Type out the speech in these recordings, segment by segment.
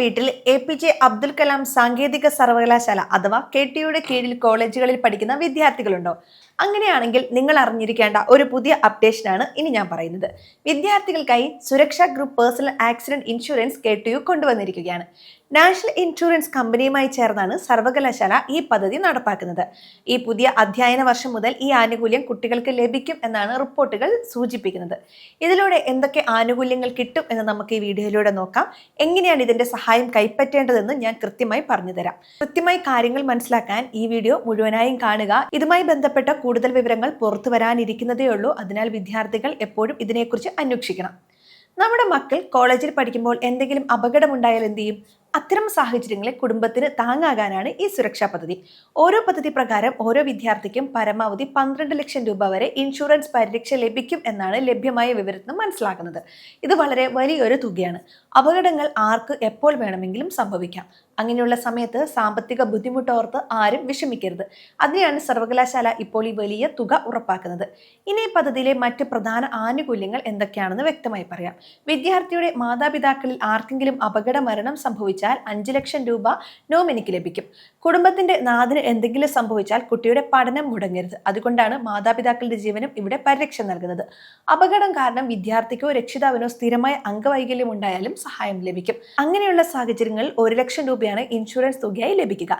വീട്ടിൽ APJ അബ്ദുൽ കലാം സാങ്കേതിക സർവകലാശാല അഥവാ KTയുടെ കീഴിൽ കോളേജുകളിൽ പഠിക്കുന്ന വിദ്യാർത്ഥികളുണ്ടോ? അങ്ങനെയാണെങ്കിൽ നിങ്ങൾ അറിഞ്ഞിരിക്കേണ്ട ഒരു പുതിയ അപ്ഡേഷനാണ് ഇനി ഞാൻ പറയുന്നത്. വിദ്യാർത്ഥികൾക്കായി സുരക്ഷാ group personal accident insurance KTU കൊണ്ടുവന്നിരിക്കുകയാണ്. നാഷണൽ ഇൻഷുറൻസ് കമ്പനിയുമായി ചേർന്നാണ് സർവകലാശാല ഈ പദ്ധതി നടപ്പാക്കുന്നത്. ഈ പുതിയ അധ്യയന വർഷം മുതൽ ഈ ആനുകൂല്യം കുട്ടികൾക്ക് ലഭിക്കും എന്നാണ് റിപ്പോർട്ടുകൾ സൂചിപ്പിക്കുന്നത്. ഇതിലൂടെ എന്തൊക്കെ ആനുകൂല്യങ്ങൾ കിട്ടും എന്ന് നമുക്ക് ഈ വീഡിയോയിലൂടെ നോക്കാം. എങ്ങനെയാണ് ഇതിന്റെ സഹായം കൈപ്പറ്റേണ്ടതെന്ന് ഞാൻ കൃത്യമായി പറഞ്ഞുതരാം. കൃത്യമായി കാര്യങ്ങൾ മനസ്സിലാക്കാൻ ഈ വീഡിയോ മുഴുവനായും കാണുക. ഇതുമായി ബന്ധപ്പെട്ട കൂടുതൽ വിവരങ്ങൾ പുറത്തു വരാനിരിക്കുന്നതേ ഉള്ളൂ. അതിനാൽ വിദ്യാർത്ഥികൾ എപ്പോഴും ഇതിനെക്കുറിച്ച് അന്വേഷിക്കണം. നമ്മുടെ മക്കൾ കോളേജിൽ പഠിക്കുമ്പോൾ എന്തെങ്കിലും അപകടമുണ്ടായാൽ എന്ത് ചെയ്യും? അത്തരം സാഹചര്യങ്ങളെ കുടുംബത്തിന് താങ്ങാകാനാണ് ഈ സുരക്ഷാ പദ്ധതി. ഓരോ പദ്ധതി പ്രകാരം ഓരോ വിദ്യാർത്ഥിക്കും പരമാവധി 12 ലക്ഷം രൂപ വരെ ഇൻഷുറൻസ് പരിരക്ഷ ലഭിക്കും എന്നാണ് ലഭ്യമായ വിവരത്തിൽ മനസ്സിലാക്കുന്നത്. ഇത് വളരെ വലിയൊരു തുകയാണ്. അപകടങ്ങൾ ആർക്ക് എപ്പോൾ വേണമെങ്കിലും സംഭവിക്കാം. അങ്ങനെയുള്ള സമയത്ത് സാമ്പത്തിക ബുദ്ധിമുട്ടോർത്ത് ആരും വിഷമിക്കരുത്. അതിനെയാണ് സർവകലാശാല ഇപ്പോൾ ഈ വലിയ തുക ഉറപ്പാക്കുന്നത്. ഇനി ഈ പദ്ധതിയിലെ മറ്റ് പ്രധാന ആനുകൂല്യങ്ങൾ എന്തൊക്കെയാണെന്ന് വ്യക്തമായി പറയാം. വിദ്യാർത്ഥിയുടെ മാതാപിതാക്കളിൽ ആർക്കെങ്കിലും അപകട മരണം സംഭവിച്ചാൽ 5 ലക്ഷം രൂപ നോമിനിക്ക് ലഭിക്കും. കുടുംബത്തിന്റെ നാഥന് എന്തെങ്കിലും സംഭവിച്ചാൽ കുട്ടിയുടെ പഠനം മുടങ്ങരുത്. അതുകൊണ്ടാണ് മാതാപിതാക്കളുടെ ജീവനും ഇവിടെ പരിരക്ഷ നൽകുന്നത്. അപകടം കാരണം വിദ്യാർത്ഥിക്കോ രക്ഷിതാവിനോ സ്ഥിരമായ അംഗവൈകല്യം ഉണ്ടായാലും സഹായം ലഭിക്കും. അങ്ങനെയുള്ള സാഹചര്യങ്ങളിൽ 1 ലക്ഷം രൂപയാണ് ഇൻഷുറൻസ് തുകയായി ലഭിക്കുക.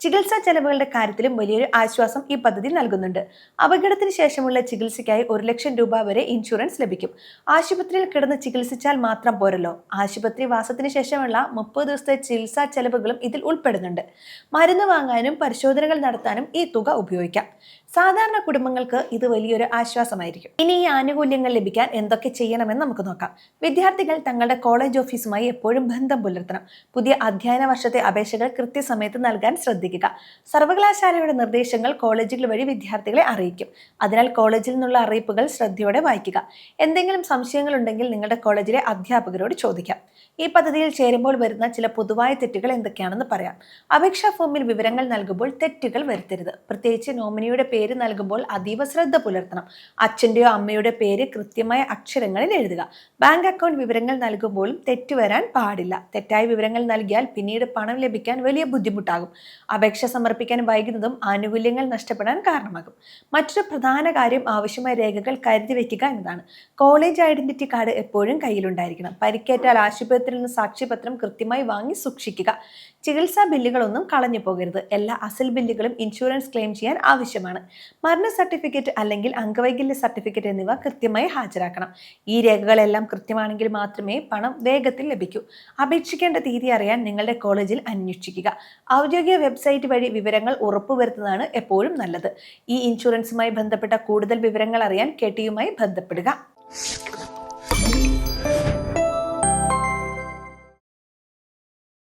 ചികിത്സാ ചെലവുകളുടെ കാര്യത്തിലും വലിയൊരു ആശ്വാസം ഈ പദ്ധതി നൽകുന്നുണ്ട്. അപകടത്തിന് ശേഷമുള്ള ചികിത്സയ്ക്കായി 1 ലക്ഷം രൂപ വരെ ഇൻഷുറൻസ് ലഭിക്കും. ആശുപത്രിയിൽ കിടന്ന് ചികിത്സിച്ചാൽ മാത്രം പോരല്ലോ, ആശുപത്രി വാസത്തിന് ശേഷമുള്ള 30 ദിവസത്തെ ചികിത്സാ ചെലവുകളും ഇതിൽ ഉൾപ്പെടുന്നുണ്ട്. മരുന്ന് വാങ്ങാനും പരിശോധനകൾ നടത്താനും ഈ തുക ഉപയോഗിക്കാം. സാധാരണ കുടുംബങ്ങൾക്ക് ഇത് വലിയൊരു ആശ്വാസമായിരിക്കും. ഇനി ഈ ആനുകൂല്യങ്ങൾ ലഭിക്കാൻ എന്തൊക്കെ ചെയ്യണമെന്ന് നമുക്ക് നോക്കാം. വിദ്യാർത്ഥികൾ തങ്ങളുടെ കോളേജ് ഓഫീസുമായി എപ്പോഴും ബന്ധം പുലർത്തണം. പുതിയ അധ്യയന വർഷത്തെ അപേക്ഷകൾ കൃത്യസമയത്ത് നൽകാൻ ശ്രദ്ധിക്കുക. സർവകലാശാലയുടെ നിർദ്ദേശങ്ങൾ കോളേജുകൾ വഴി വിദ്യാർത്ഥികളെ അറിയിക്കും. അതിനാൽ കോളേജിൽ നിന്നുള്ള അറിയിപ്പുകൾ ശ്രദ്ധയോടെ വായിക്കുക. എന്തെങ്കിലും സംശയങ്ങൾ ഉണ്ടെങ്കിൽ നിങ്ങളുടെ കോളേജിലെ അധ്യാപകരോട് ചോദിക്കാം. ഈ പദ്ധതിയിൽ ചേരുമ്പോൾ വരുന്ന ചില പൊതുവായ തെറ്റുകൾ എന്തൊക്കെയാണെന്ന് പറയാം. അപേക്ഷാ ഫോമിൽ വിവരങ്ങൾ നൽകുമ്പോൾ തെറ്റുകൾ വരുത്തരുത്. പ്രത്യേകിച്ച് നോമിനിയുടെ പേര് നൽകുമ്പോൾ അതീവ ശ്രദ്ധ പുലർത്തണം. അച്ഛൻ്റെയോ അമ്മയുടെ പേര് കൃത്യമായ അക്ഷരങ്ങളിൽ എഴുതുക. ബാങ്ക് അക്കൗണ്ട് വിവരങ്ങൾ നൽകുമ്പോഴും തെറ്റ് വരാൻ പാടില്ല. തെറ്റായ വിവരങ്ങൾ നൽകിയാൽ പിന്നീട് പണം ലഭിക്കാൻ വലിയ ബുദ്ധിമുട്ടാകും. അപേക്ഷ സമർപ്പിക്കാൻ വൈകുന്നതും ആനുകൂല്യങ്ങൾ നഷ്ടപ്പെടാൻ കാരണമാകും. മറ്റൊരു പ്രധാന കാര്യം ആവശ്യമായ രേഖകൾ കരുതി വയ്ക്കുക എന്നതാണ്. കോളേജ് ഐഡന്റിറ്റി കാർഡ് എപ്പോഴും കയ്യിലുണ്ടായിരിക്കണം. പരിക്കേറ്റാൽ ആശുപത്രിയിൽ നിന്ന് സാക്ഷ്യപത്രം കൃത്യമായി വാങ്ങി സൂക്ഷിക്കുക. ചികിത്സാ ബില്ലുകളൊന്നും കളഞ്ഞു പോകരുത്. എല്ലാ അസൽ ബില്ലുകളും ഇൻഷുറൻസ് ക്ലെയിം ചെയ്യാൻ ആവശ്യമാണ്. മരണ സർട്ടിഫിക്കറ്റ് അല്ലെങ്കിൽ അംഗവൈകല്യ സർട്ടിഫിക്കറ്റ് എന്നിവ കൃത്യമായി ഹാജരാക്കണം. ഈ രേഖകളെല്ലാം കൃത്യമാണെങ്കിൽ മാത്രമേ പണം വേഗത്തിൽ ലഭിക്കൂ. അപേക്ഷിക്കേണ്ട തീയതി അറിയാൻ നിങ്ങളുടെ കോളേജിൽ അന്വേഷിക്കുക. ഔദ്യോഗിക വെബ്സൈറ്റ് വഴി വിവരങ്ങൾ ഉറപ്പുവരുത്തുന്നതാണ് എപ്പോഴും നല്ലത്. ഈ ഇൻഷുറൻസുമായി ബന്ധപ്പെട്ട കൂടുതൽ വിവരങ്ങൾ അറിയാൻ KTയുമായി ബന്ധപ്പെടുക.